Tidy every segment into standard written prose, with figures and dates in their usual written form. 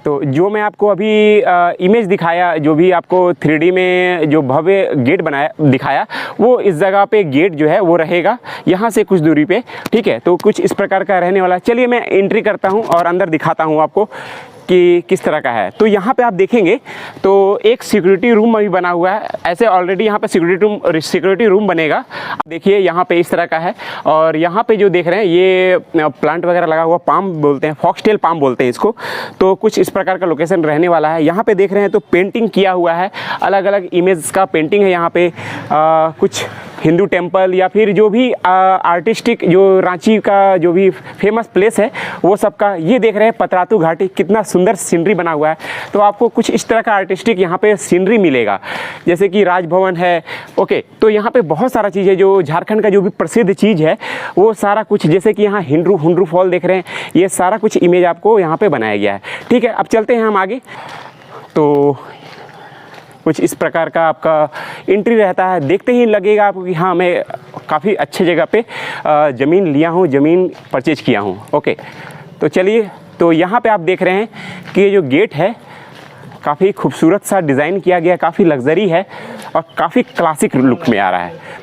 तो जो मैं आपको अभी इमेज दिखाया, जो भी आपको 3D में जो भव्य गेट बनाया दिखाया, वो इस जगह पे गेट जो है वो रहेगा यहाँ से कुछ दूरी पे, ठीक है। तो कुछ इस प्रकार का रहने वाला। चलिए मैं एंट्री करता हूँ और अंदर दिखाता हूँ आपको कि किस तरह का है। तो यहाँ पे आप देखेंगे तो एक सिक्योरिटी रूम भी बना हुआ है। ऐसे ऑलरेडी यहाँ पे सिक्योरिटी रूम बनेगा। आप देखिए यहाँ पे इस तरह का है। और यहाँ पे जो देख रहे हैं ये प्लांट वगैरह लगा हुआ, पाम बोलते हैं, फॉक्सटेल पाम बोलते हैं इसको। तो कुछ इस प्रकार का लोकेशन रहने वाला है। यहाँ पे देख रहे हैं तो पेंटिंग किया हुआ है, अलग अलग इमेज का पेंटिंग है यहाँ पे। कुछ हिंदू टेम्पल या फिर जो भी आर्टिस्टिक जो रांची का जो भी फेमस प्लेस है वो सब का। ये देख रहे हैं पतरातू घाटी, कितना सुंदर सीनरी बना हुआ है। तो आपको कुछ इस तरह का आर्टिस्टिक यहाँ पे सीनरी मिलेगा, जैसे कि राजभवन है। ओके, तो यहाँ पे बहुत सारा चीज़ है जो झारखंड का जो भी प्रसिद्ध चीज़ है वो सारा कुछ, जैसे कि यहाँ हुंड्रू फॉल देख रहे हैं, ये सारा कुछ इमेज आपको यहाँ पर बनाया गया है, ठीक है। अब चलते हैं हम आगे। तो कुछ इस प्रकार का आपका एंट्री रहता है। देखते ही लगेगा आपको कि हाँ मैं काफ़ी अच्छे जगह पे ज़मीन लिया हूँ, ज़मीन परचेज किया हूँ। ओके, तो चलिए। तो यहाँ पे आप देख रहे हैं कि ये जो गेट है काफ़ी खूबसूरत सा डिज़ाइन किया गया, काफ़ी लग्जरी है और काफ़ी क्लासिक लुक में आ रहा है।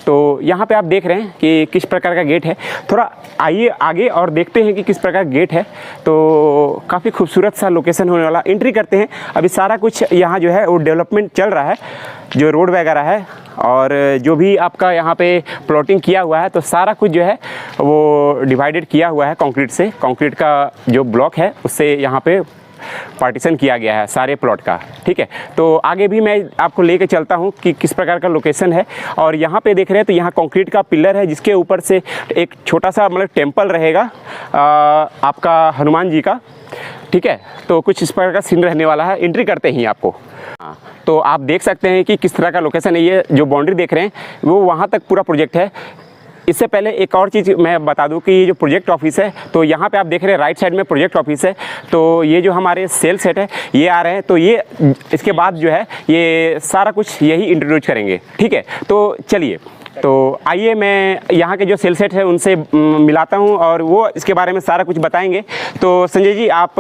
तो यहाँ पे आप देख रहे हैं कि किस प्रकार का गेट है। थोड़ा आइए आगे और देखते हैं कि किस प्रकार गेट है। तो काफ़ी खूबसूरत सा लोकेशन होने वाला। एंट्री करते हैं। अभी सारा कुछ यहाँ जो है वो डेवलपमेंट चल रहा है, जो रोड वगैरह है और जो भी आपका यहाँ पे प्लॉटिंग किया हुआ है, तो सारा कुछ जो है वो डिवाइडेड किया हुआ है कंक्रीट से। कंक्रीट का जो ब्लॉक है उससे यहाँ पे पार्टीशन किया गया है सारे प्लॉट का, ठीक है। तो आगे भी मैं आपको लेके चलता हूँ कि किस प्रकार का लोकेशन है। और यहाँ पे देख रहे हैं तो यहाँ कंक्रीट का पिलर है जिसके ऊपर से एक छोटा सा मतलब टेम्पल रहेगा आपका हनुमान जी का, ठीक है। तो कुछ इस प्रकार का सीन रहने वाला है। एंट्री करते ही आपको। हाँ, तो आप देख सकते हैं कि किस तरह का लोकेशन है। ये जो बाउंड्री देख रहे हैं वो वहाँ तक पूरा प्रोजेक्ट है। इससे पहले एक और चीज़ मैं बता दूं कि ये जो प्रोजेक्ट ऑफिस है, तो यहाँ पे आप देख रहे हैं राइट साइड में प्रोजेक्ट ऑफिस है। तो ये जो हमारे सेल सेट है ये आ रहे हैं, तो ये इसके बाद जो है ये सारा कुछ यही इंट्रोड्यूस करेंगे, ठीक है। तो चलिए, तो आइए मैं यहाँ के जो सेल सेट है उनसे मिलाता हूँ और वो इसके बारे में सारा कुछ बताएंगे। तो संजय जी, आप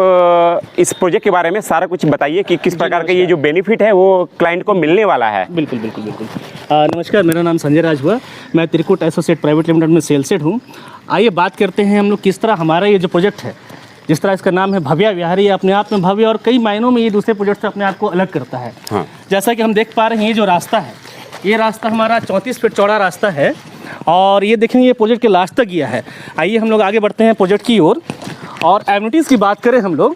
इस प्रोजेक्ट के बारे में सारा कुछ बताइए कि किस प्रकार का ये जो बेनिफिट है वो क्लाइंट को मिलने वाला है। बिल्कुल बिल्कुल बिल्कुल। नमस्कार, मेरा नाम संजय राज हुआ, मैं त्रिकुट एसोसिएट प्राइवेट लिमिटेड में सेल सेट हूँ। आइए बात करते हैं हम लोग किस तरह हमारा ये जो प्रोजेक्ट है, जिस तरह इसका नाम है भव्या विहार, ये अपने आप में भव्य और कई मायनों में ये दूसरे प्रोजेक्ट से अपने आप को अलग करता है। हाँ। जैसा कि हम देख पा रहे हैं ये जो रास्ता है, ये रास्ता हमारा 34 फीट चौड़ा रास्ता है और ये देखेंगे ये प्रोजेक्ट के लास्ट तक गया है। आइए हम लोग आगे बढ़ते हैं प्रोजेक्ट की ओर। और एमिनिटीज़ की बात करें हम लोग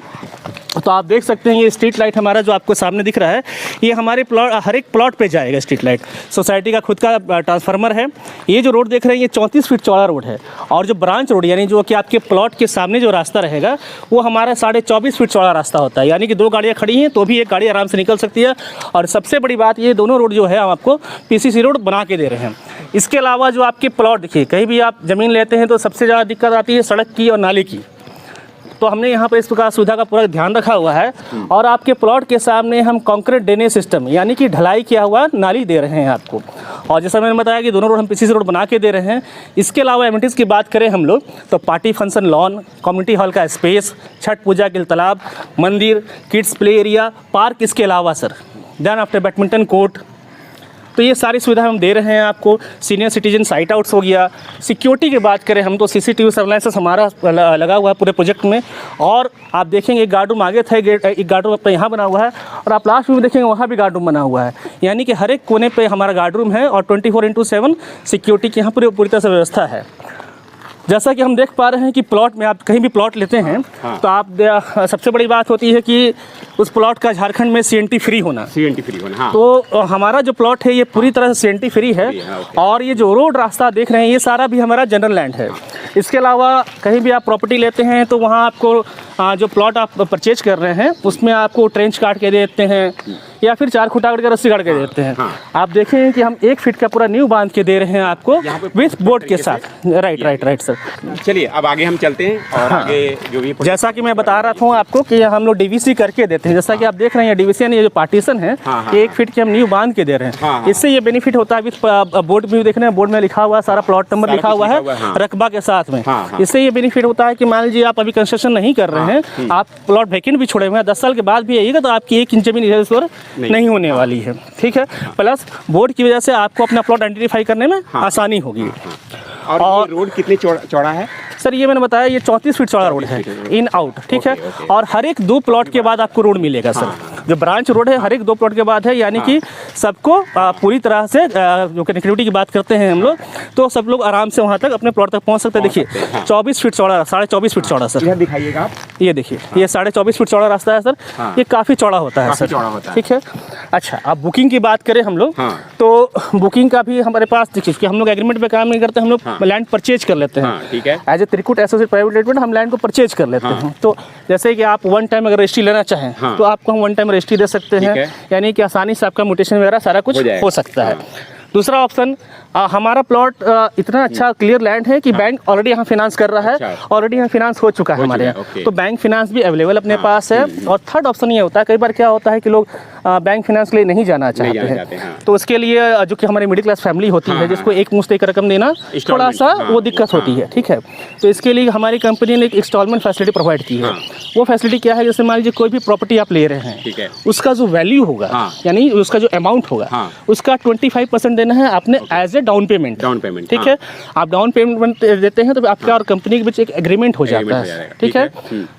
तो आप देख सकते हैं ये स्ट्रीट लाइट हमारा जो आपको सामने दिख रहा है, ये हमारे प्लॉट हर एक प्लॉट पे जाएगा स्ट्रीट लाइट। सोसाइटी का खुद का ट्रांसफार्मर है। ये जो रोड देख रहे हैं ये 34 फीट चौड़ा रोड है और जो ब्रांच रोड यानी जो कि आपके प्लॉट के सामने जो रास्ता रहेगा वो हमारा 24.5 फीट चौड़ा रास्ता होता है। यानी कि 2 गाड़ियाँ खड़ी हैं तो भी एक गाड़ी आराम से निकल सकती है। और सबसे बड़ी बात ये दोनों रोड जो है हम आपको PCC रोड बना के दे रहे हैं। इसके अलावा जो आपके प्लॉट देखिए, कहीं भी आप ज़मीन लेते हैं तो सबसे ज़्यादा दिक्कत आती है सड़क की और नाली की। तो हमने यहाँ पर इस प्रकार सुविधा का पूरा ध्यान रखा हुआ है। और आपके प्लॉट के सामने हम कंक्रीट ड्रेनेज सिस्टम यानी कि ढलाई किया हुआ नाली दे रहे हैं आपको। और जैसा मैंने बताया कि दोनों रोड हम PCC रोड बना के दे रहे हैं। इसके अलावा एमिनिटीज़ की बात करें हम लोग तो party function lawn, community hall का स्पेस, छठ पूजा के लिए तालाब, मंदिर, किड्स प्ले एरिया, पार्क, इसके अलावा sir then after badminton court, तो ये सारी सुविधा हम दे रहे हैं आपको। सीनियर सिटीजन साइट आउट्स हो गया। सिक्योरिटी की बात करें हम तो CCTV सर्वेलेंस हमारा लगा हुआ है पूरे प्रोजेक्ट में। और आप देखेंगे एक गार्ड रूम आगे था, एक गार्ड रूम अपना यहाँ बना हुआ है और आप लास्ट में देखेंगे वहाँ भी गार्ड रूम बना हुआ है। यानी कि हर एक कोने पे हमारा गार्ड रूम है और 24/7 सिक्योरिटी की यहाँ पूरी तरह से व्यवस्था है। जैसा कि हम देख पा रहे हैं कि प्लॉट में आप कहीं भी प्लॉट लेते हैं तो आप सबसे बड़ी बात होती है कि उस प्लॉट का झारखंड में CNT फ्री होना। हाँ। तो हमारा जो प्लॉट है ये पूरी तरह से CNT फ्री है। और ये जो रोड रास्ता देख रहे हैं ये सारा भी हमारा जनरल लैंड है। इसके अलावा कहीं भी आप प्रॉपर्टी लेते हैं तो वहाँ आपको जो प्लॉट आप परचेज कर रहे हैं उसमें आपको ट्रेंच काट के देते हैं या फिर 4 खूंटा काट के रस्सी काट के देते हैं। हाँ। आप देखें कि हम 1 फीट का पूरा न्यू बांध के दे रहे हैं आपको विथ बोर्ड के साथ। Right sir. चलिए अब आगे हम चलते हैं और आगे जो भी जैसा कि मैं बता रहा था आपको कि हम लोग DVC करके देते हैं। जैसा कि आप देख रहे हैं DVC यानी ये जो पार्टीशन है 1 फीट के हम न्यू बांध के दे रहे हैं। इससे ये बेनिफिट होता है विथ बोर्ड में देख रहे हैं, बोर्ड में लिखा हुआ है सारा प्लॉट नंबर लिखा हुआ है रकबा के साथ में। इससे ये बेनिफिट होता है कि मान लीजिए आप अभी कंस्ट्रक्शन नहीं कर रहे रहे हैं, आप प्लॉट वैकेंट भी छोड़े हुए हैं, 10 साल के बाद भी आइएगा तो आपकी 1 इंच जमीन इधर उधर नहीं होने वाली है, ठीक है। प्लस बोर्ड की वजह से आपको अपना प्लॉट आइडेंटिफाई करने में आसानी होगी। और ये रोड कितनी चौड़ा है? सर ये मैंने बताया, ये 34 फीट चौड़ा रोड है, इन आउट, ठीक है। और हर एक 2 प्लॉट के बाद आपको रोड मिलेगा सर। जो ब्रांच रोड है हर एक 2 प्लॉट के बाद है, यानी कि सबको पूरी तरह से जो कनेक्टिविटी की बात करते हैं हम लोग, तो सब लोग आराम से वहाँ तक अपने प्लॉट तक पहुँच सकते हैं। देखिए 24 फीट चौड़ा, 24.5 फीट चौड़ा सर। इधर दिखाइएगा आप, ये देखिए, ये 24.5 फीट चौड़ा रास्ता है सर। ये काफ़ी चौड़ा होता है सर, ठीक है। अच्छा, अब बुकिंग की बात करें हम लोग, तो बुकिंग का भी हमारे पास देखिए कि हम लोग एग्रीमेंट पे काम नहीं करते, हम लोग लैंड परचेज कर लेते हैं, ठीक है। As a Trikut associate private limited हम लैंड को परचेज कर लेते हैं। तो जैसे कि आप 1 टाइम अगर रजिस्ट्री लेना चाहें तो आपको हम 1 टाइम रजिस्ट्री दे सकते हैं, यानी कि आसानी से आपका म्यूटेशन वगैरह सारा कुछ हो सकता है। दूसरा ऑप्शन, हमारा प्लॉट इतना अच्छा क्लियर लैंड है कि बैंक ऑलरेडी यहाँ फिनांस कर रहा है, ऑलरेडी यहाँ फिनांस हो चुका है हमारे यहाँ, तो बैंक फिनांस भी अवेलेबल अपने पास है। और थर्ड ऑप्शन ये होता है, कई बार क्या होता है कि लोग बैंक फिनांस के लिए नहीं जाना चाहते हैं, तो उसके लिए जो कि हमारी मिडिल क्लास फैमिली होती है, जिसको एक मुश्त एक रकम देना थोड़ा सा वो दिक्कत होती है, ठीक है। तो इसके लिए हमारी कंपनी ने एक इंस्टॉलमेंट फैसिलिटी प्रोवाइड की है। वो फैसिलिटी क्या है, जैसे मान लीजिए कोई भी प्रॉपर्टी आप ले रहे हैं, उसका जो वैल्यू होगा, यानी उसका जो अमाउंट होगा, उसका 25% देना है आपने एज ए डाउन पेमेंट, ठीक है। आप डाउन पेमेंट देते हैं तो आपका और कंपनी के बीच एक एग्रीमेंट हो जाता है, ठीक है।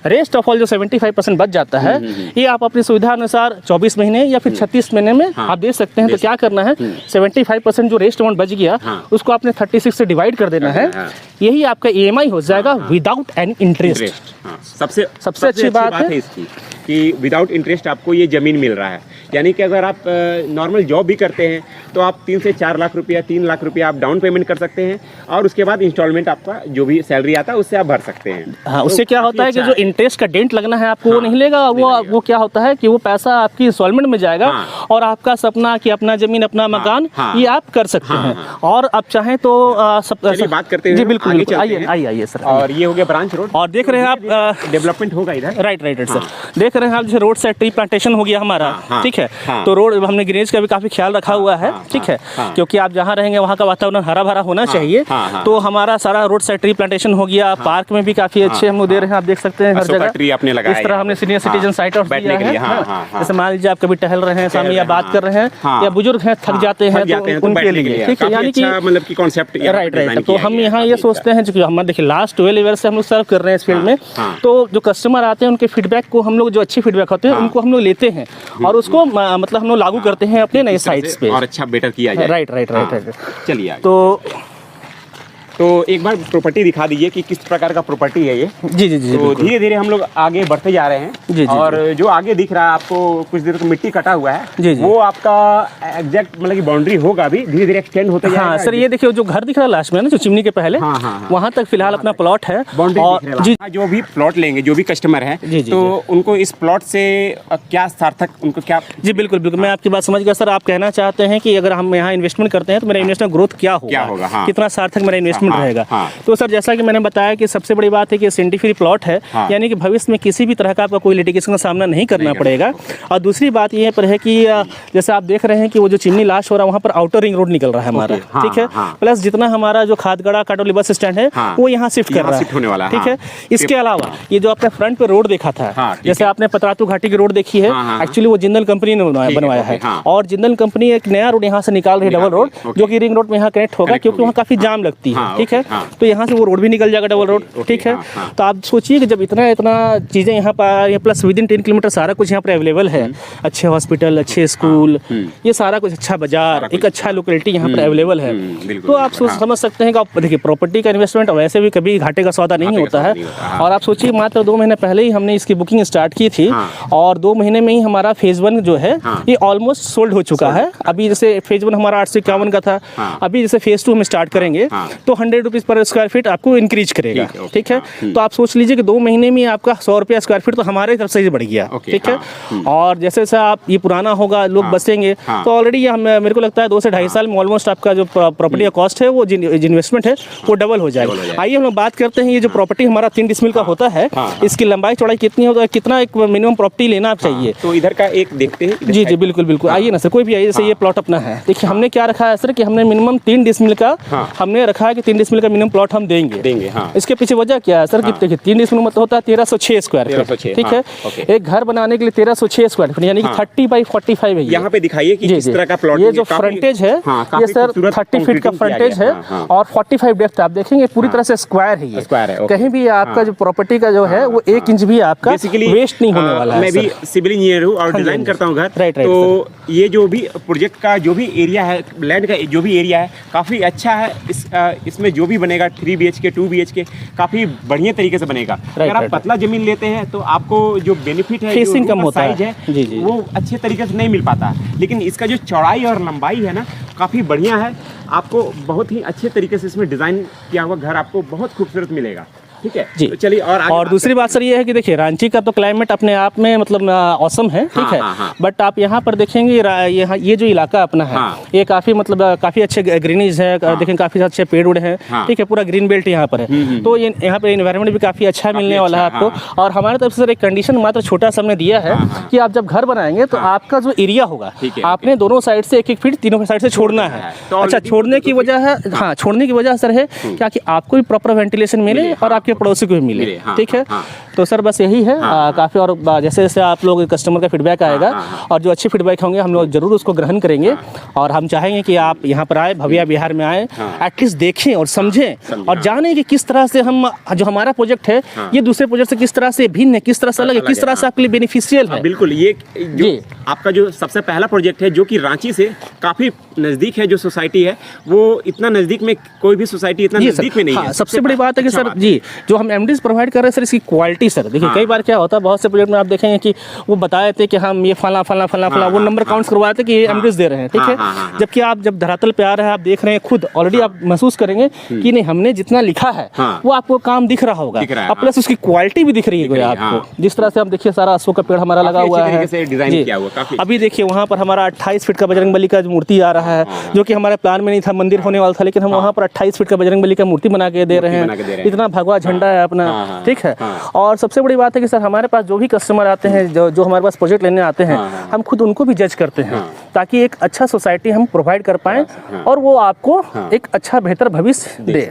रेस्ट ऑफ ऑल जो 75% बच जाता है, ये आप अपनी सुविधा अनुसार 24 महीने या फिर 36 महीने में आप दे सकते हैं। तो क्या करना है, 75% जो रेस्ट अमाउंट बच गया उसको आपने 36 से डिवाइड कर देना है, यही आपका EMI हो जाएगा विदाउट एनी इंटरेस्ट। सबसे अच्छी बात है इसकी कि विदाउट इंटरेस्ट आपको ये ज़मीन मिल रहा है। यानी कि अगर आप नॉर्मल जॉब भी करते हैं तो आप 3 से 4 लाख रुपया, 3 लाख रुपया आप डाउन पेमेंट कर सकते हैं, और उसके बाद इंस्टॉलमेंट आपका जो भी सैलरी आता है उससे आप भर सकते हैं। हाँ, उससे क्या होता है कि जो इंटरेस्ट का डेंट लगना है आपको वो नहीं लेगा, वो क्या होता है कि वो पैसा आपकी इंस्टॉलमेंट में जाएगा, और आपका सपना कि अपना ज़मीन अपना मकान ये आप कर सकते हैं। और आप चाहें तो बात करते हैं, जी बिल्कुल, आइए सर। और ये हो गया ब्रांच रोड, और देख रहे हैं आप डेवलपमेंट होगा इधर, राइट सर। देख रहे हैं आप, जैसे रोड साइड ट्री प्लांटेशन हो गया हमारा, ठीक है। तो रोड हमने ग्रीनेज का भी काफी ख्याल रखा हुआ है, ठीक है, क्योंकि आप जहाँ रहेंगे वहाँ का वातावरण हरा भरा होना चाहिए। तो हमारा सारा रोड साइड ट्री प्लांटेशन हो गया, पार्क में भी काफी अच्छे हम लोग दे रहे हैं, आप देख सकते हैं हर जगह ट्री आपने लगाया। इस तरह हमने सीनियर सिटीजन साइट ऑफ दिया है, जैसे मान लीजिए आप कभी टहल रहे हैं, सामने या बात कर रहे हैं, या बुजुर्ग हैं थक जाते हैं तो उनके लिए, ठीक है, यानी कि मतलब की कॉन्सेप्ट राइट। तो हम यहाँ ये सोचते हैं, जो हम देखिए लास्ट 12 ईयर से हम लोग सर्व कर रहे हैं इस फील्ड में, तो जो कस्टमर आते हैं उनके फीडबैक को हम लोग, जो अच्छी फीडबैक होते हैं उनको हम लोग लेते हैं और उसको मतलब हम लोग लागू करते हैं अपने नए साइट्स पे, और अच्छा बेटर किया जाए। राइट। चलिए तो एक बार प्रॉपर्टी दिखा दीजिए कि किस प्रकार का प्रॉपर्टी है ये। जी तो धीरे धीरे हम लोग आगे बढ़ते जा रहे हैं। जी, और जो आगे दिख रहा है आपको कुछ देर तो मिट्टी कटा हुआ है, जी, वो आपका एग्जैक्ट मतलब की बाउंड्री होगा, अभी धीरे धीरे एक्सटेंड होते जाएगा। हाँ सर, ये देखिए जो घर दिख रहा है लास्ट में ना, जो चिमनी के पहले, वहाँ तक फिलहाल अपना प्लॉट है। और जो भी प्लॉट लेंगे, जो भी कस्टमर है, तो उनको इस प्लॉट से क्या सार्थक, उनको क्या? जी बिल्कुल, मैं आपकी बात समझ गया सर। आप कहना चाहते हैं कि अगर हम यहाँ इन्वेस्टमेंट करते हैं तो मेरा इन्वेस्टमेंट ग्रोथ क्या होगा, कितना सार्थक मेरा इन्वेस्टमेंट रहेगा। तो सर जैसा कि मैंने बताया कि सबसे बड़ी बात है कि सेंटी फ्री प्लॉट है, यानी कि भविष्य में किसी भी तरह का आपका कोई लिटिगेशन का सामना नहीं करना पड़ेगा। और दूसरी बात ये पर है कि जैसे आप देख रहे हैं कि वो जो चिमनी लास्ट हो रहा है वहाँ पर आउटर रिंग रोड निकल रहा है हमारा, ठीक है। प्लस जितना हमारा जो खादगड़ा काटोली बस स्टैंड है वो यहाँ शिफ्ट कर रहा है, ठीक है। इसके अलावा ये जो आपने फ्रंट पे रोड देखा था, जैसे आपने पतरातू घाटी की रोड देखी है, एक्चुअली वो जिंदल कंपनी ने बनवाया है, और जिंदल कंपनी एक नया रोड यहाँ से निकाल रही है, डबल रोड, जो कि रिंग रोड में यहाँ कनेक्ट होगा, क्योंकि वहाँ काफी जाम लगती है, ठीक है। तो यहाँ से वो रोड भी निकल जाएगा, डबल रोड, ठीक है। तो आप सोचिए कि जब इतना चीज़ें यहाँ पर, प्लस विदिन 10 किलोमीटर सारा कुछ यहाँ पर अवेलेबल है, अच्छे हॉस्पिटल, अच्छे स्कूल, ये सारा कुछ, अच्छा बाजार, एक अच्छा लोकेलिटी यहाँ पर अवेलेबल है। तो आप समझ सकते हैं कि देखिए प्रॉपर्टी का इन्वेस्टमेंट वैसे भी कभी घाटे का सौदा नहीं होता है। और आप सोचिए मात्र 2 महीने पहले ही हमने इसकी बुकिंग स्टार्ट की थी, और 2 महीने में ही हमारा फेज 1 जो है ये ऑलमोस्ट सोल्ड हो चुका है। अभी जैसे फेज 1 हमारा 851 का था, अभी जैसे फेज 2 हम स्टार्ट करेंगे तो 100 रुपीज़ पर स्क्वायर फीट आपको इंक्रीज करेगा, ठीक है। तो आप सोच लीजिए कि 2 महीने में आपका 100 रुपया स्क्वायर फीट तो हमारे तरफ से ही बढ़ गया, ठीक है। और जैसे जैसे आप ये पुराना होगा, लोग बसेंगे, तो ऑलरेडी मेरे को लगता है 2 से 2.5 साल में ऑलमोस्ट आपका जो प्रॉपर्टी का कॉस्ट है, वो इन्वेस्टमेंट है, वो डबल हो जाएगा। आइए हम लोग बात करते हैं, ये जो प्रॉपर्टी हमारा 3 डिसमिल का होता है, इसकी लंबाई चौड़ाई कितनी होता है, कितना एक मिनिमम प्रॉपर्टी लेना चाहिए। तो इधर का एक देखते हैं। जी जी बिल्कुल, आइए ना सर, कोई भी आइए। जैसे ये प्लॉट अपना है, देखिए हमने क्या रखा है सर कि हमने मिनिमम 3 डिसमिल का हमने रखा है कि 3 डिसमिल का मिनिमम प्लॉट हम देंगे। हाँ। इसके पीछे वजह क्या है सर कि देखिए 3 डिसमिल मतलब होता है 1306 स्क्वायर फीट, 1306, ठीक हाँ, है। ओके। एक घर बनाने के लिए 1306 स्क्वायर फीट यानी कि 30/45 है। यहाँ पे दिखाइए कि जी, किस जी। तरह का प्लॉट ये जो फ्रंटेज है ये सर 30 फीट का फ्रंटेज है और 45 डेप्थ आप देखेंगे पूरी तरह से स्क्वायर है ये। स्क्वायर है, ओके। कहीं भी आपका जो प्रॉपर्टी का जो है वो 1 इंच भी आपका बेसिकली वेस्ट नहीं होने वाला है। मैं भी सिविल इंजीनियर हूँ और डिजाइन करता हूँ घर। राइट, तो ये जो भी प्रोजेक्ट का जो भी एरिया है, लैंड का जो भी एरिया है काफ़ी अच्छा है। इसमें जो भी बनेगा 3 BHK 2 BHK काफ़ी बढ़िया तरीके से बनेगा। अगर आप पतला जमीन लेते हैं तो आपको जो बेनिफिट है, फेसिंग कम होता साइज है जी, जी। वो अच्छे तरीके से नहीं मिल पाता है। लेकिन इसका जो चौड़ाई और लंबाई है ना काफ़ी बढ़िया है। आपको बहुत ही अच्छे तरीके से इसमें डिज़ाइन किया हुआ घर आपको बहुत खूबसूरत मिलेगा, ठीक है जी। तो चलिए और दूसरी बात सर ये है कि देखिए रांची का तो क्लाइमेट अपने आप में मतलब औसम है, ठीक है। बट आप यहाँ पर देखेंगे यहाँ ये जो इलाका अपना है ये काफ़ी मतलब काफ़ी अच्छे ग्रीनीज है, देखें काफ़ी अच्छे पेड़ उड़ हैं, ठीक है। पूरा ग्रीन बेल्ट यहाँ पर है, तो ये यहाँ पर इन्वायरमेंट भी काफ़ी अच्छा मिलने वाला है आपको। और हमारे तरफ से सर एक कंडीशन मात्र छोटा सा हमने दिया है कि आप जब घर बनाएंगे तो आपका जो एरिया होगा आपने दोनों साइड से 1-1 फीट तीनों साइड से छोड़ना है। अच्छा, छोड़ने की वजह है, हाँ, छोड़ने की वजह सर है क्या कि आपको भी प्रॉपर वेंटिलेशन मिले और आपके पड़ोसी को भी मिले, ठीक है। तो सर बस यही है काफ़ी। और जैसे जैसे आप लोग कस्टमर का फीडबैक आएगा और जो अच्छे फीडबैक होंगे हम लोग जरूर उसको ग्रहण करेंगे। और हम चाहेंगे कि आप यहाँ पर आए, भव्या विहार में आए, एटलीस्ट देखें और समझें और जानें कि किस तरह से हम जो हमारा प्रोजेक्ट है ये दूसरे प्रोजेक्ट से किस तरह से भिन्न है, किस तरह से अलग है, किस तरह से आपके लिए बेनिफिशियल है। बिल्कुल, ये जो आपका जो सबसे पहला प्रोजेक्ट है जो कि रांची से काफ़ी नज़दीक है, जो सोसाइटी है वो इतना नज़दीक में कोई भी सोसाइटी इतना नज़दीक में नहीं है। सबसे बड़ी बात है कि सर जी जो हम एमडीज प्रोवाइड कर रहे हैं सर इसकी क्वालिटी सर देखिए कई बार क्या होता है बहुत से प्रोजेक्ट में आप देखेंगे कि वो बताए थे कि हम ये फला वो नंबर काउंट्स करवाए थे कि ये एमडीज दे रहे हैं, ठीक है। जबकि आप जब धरातल पे आ रहे हैं आप देख रहे हैं खुद ऑलरेडी आप महसूस करेंगे कि नहीं हमने जितना लिखा है वो आपको काम दिख रहा होगा और प्लस उसकी क्वालिटी भी दिख रही है आपको। जिस तरह से हम देखिए सारा अशोक का पेड़ हमारा लगा हुआ है, अभी देखिए वहाँ पर हमारा 28 फीट का बजरंगबली का मूर्ति आ रहा है जो कि हमारे प्लान में नहीं था, मंदिर होने वाला था, लेकिन हम वहाँ पर 28 फीट का बजरंगबली का मूर्ति बना के दे रहे हैं। इतना भगवा झंडा है अपना, ठीक है। और सबसे बड़ी बात है कि सर हमारे पास जो भी कस्टमर आते हैं जो हमारे पास प्रोजेक्ट लेने आते हैं हम खुद उनको भी जज करते हैं ताकि एक अच्छा सोसाइटी हम प्रोवाइड कर पाएं और वो आपको एक अच्छा बेहतर भविष्य दे।